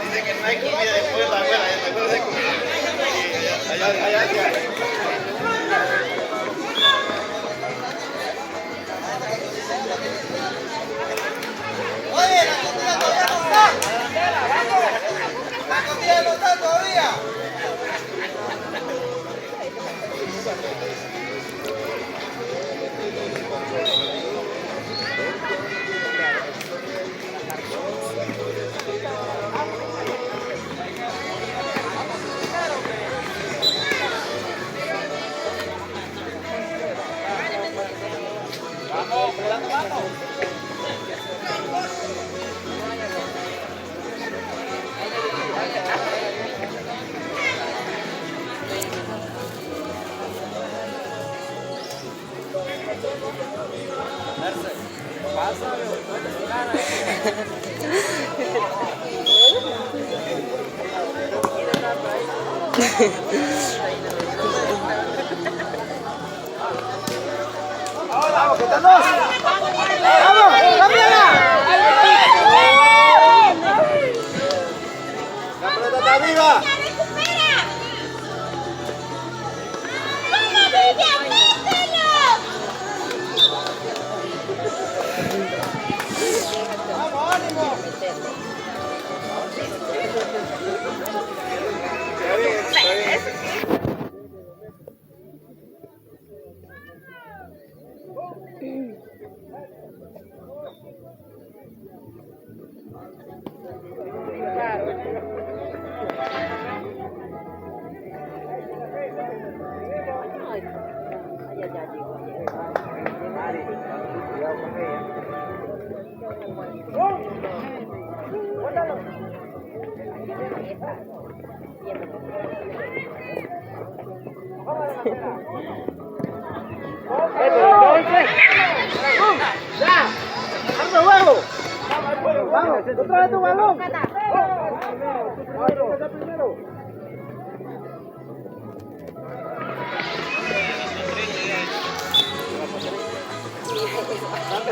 Dice que no hay comida después de la abuela de comida. Allá. Oye, la comida todavía no está. La comida no está todavía. ¡Vamos, quítanos! ¡Vamos, cámbiala! ¡La pelota está arriba! ¡Vamos, ánimo! ¡Vamos! ¡Otra vez tu balón! ¡Primero!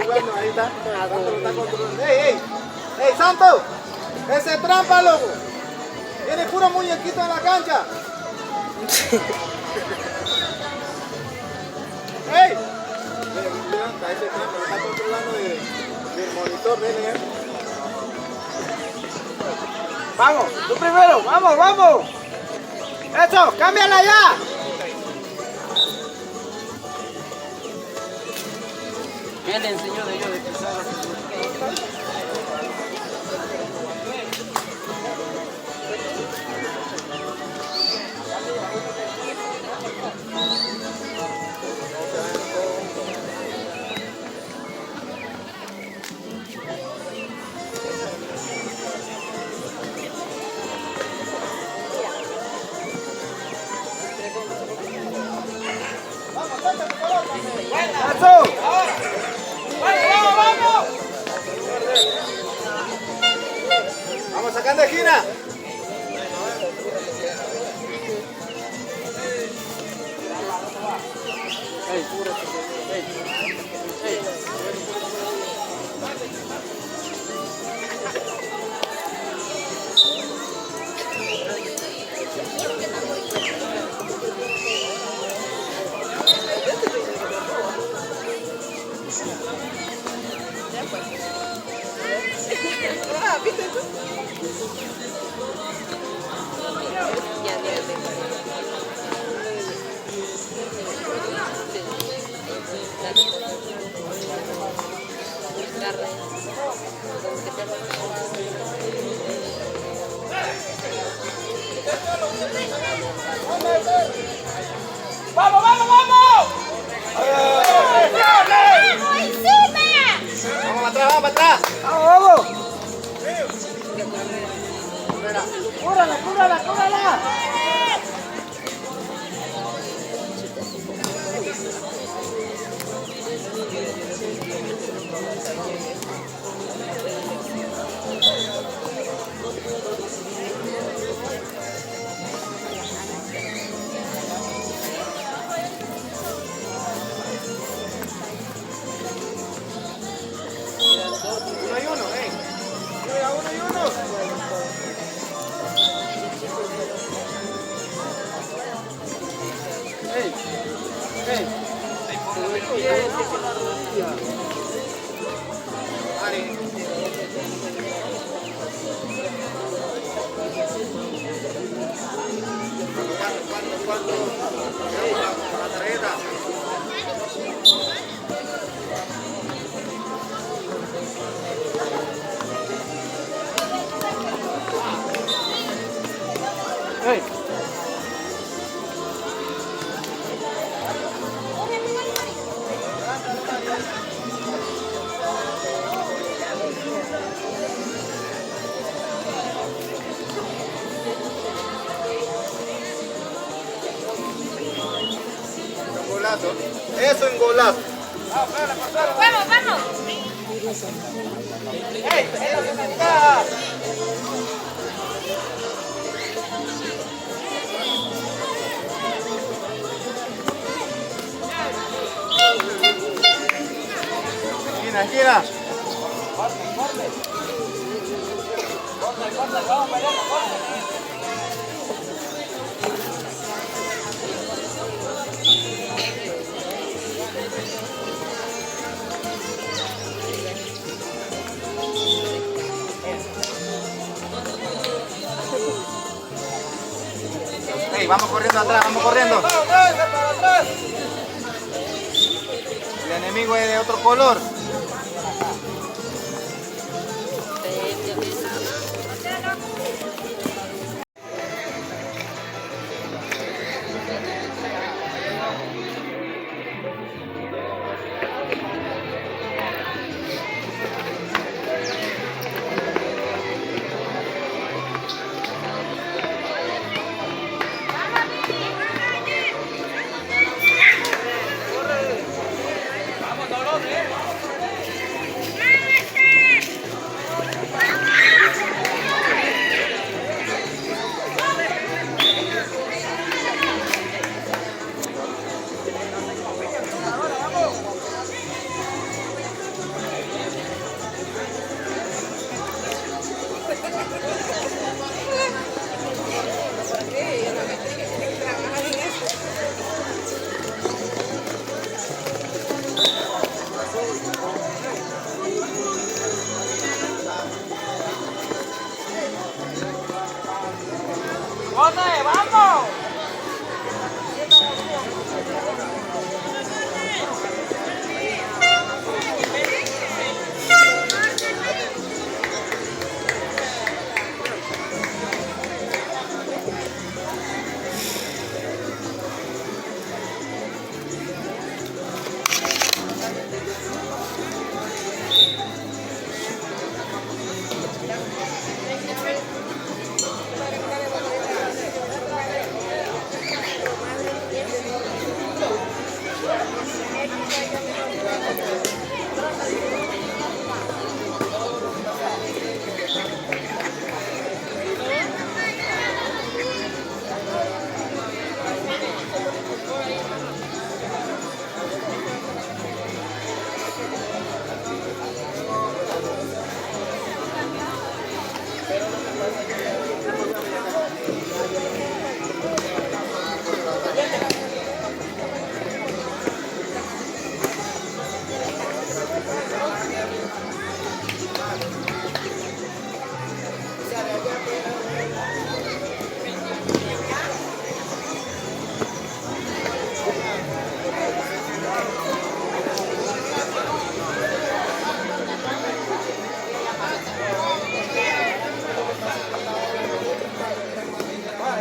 Bueno, ahí está. ¡Ey, Santo! ¡Ese es trampa, loco! Tiene puro muñequito en la cancha. ¡Ey! Está ese trampa, lo está controlando del monitor de él. Vamos, tú primero, vamos. Eso, cámbiala ya. ¿Qué le enseñó de ellos de pisar? Vamos sacando esquina. Hey. Golazo. Eso en golazo. Vamos, vamos. ¡Ey! Esquina, esquina. Ey, vamos corriendo atrás, vamos corriendo. El enemigo es de otro color. ¡Vamos!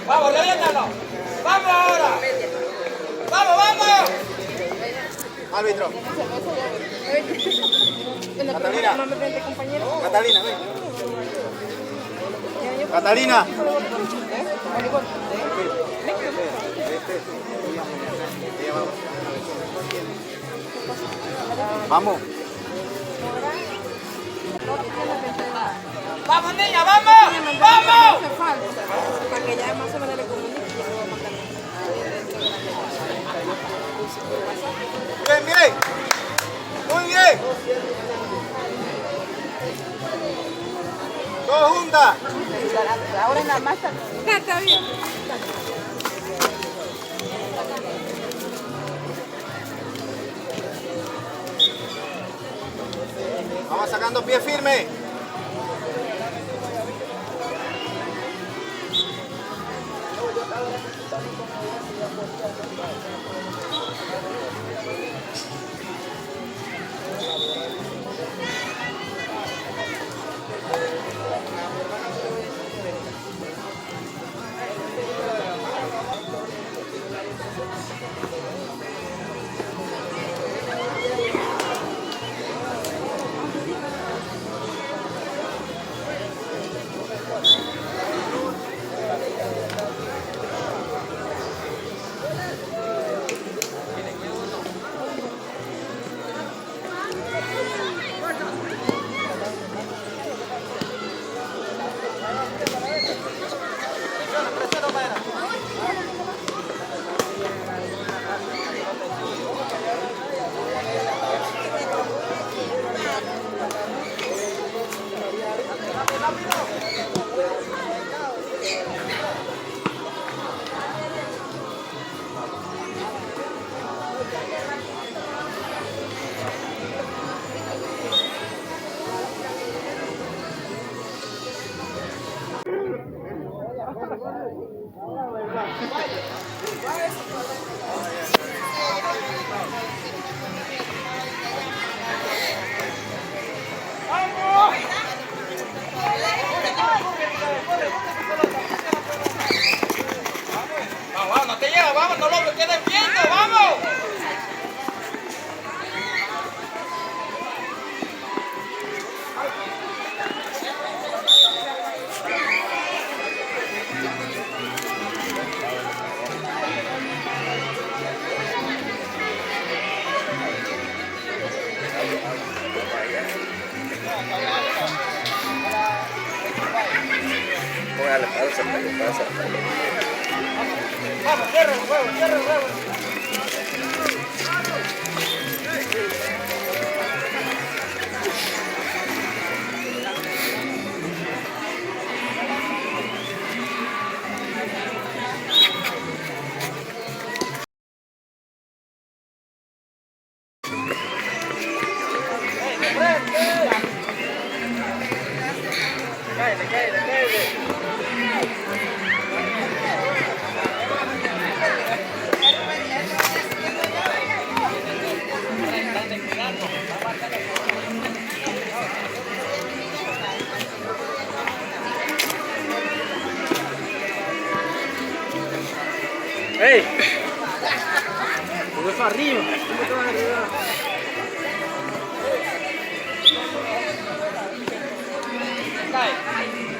¡Vamos, reviéntalo! ¡Vamos ahora! ¡Vamos, vamos! Árbitro. Catalina. Catalina, ven. Catalina. Vamos. ¡Vamos, niña, vamos! ¡Vamos! Para que ya más o menos le comunique y ya lo va a mandar. Bien, bien. Muy bien. Todos juntas. Ahora en la masa. Está bien. Fernando, pie firme. Vamos, no te llevas, vamos, no lo quedes viendo, vamos. Póngale pausa, pausa. Vamos, cierra el huevo, cierra el huevo. ¡Ey! ¡Sube para arriba! ¿Cómo te vas a arriba? Cae.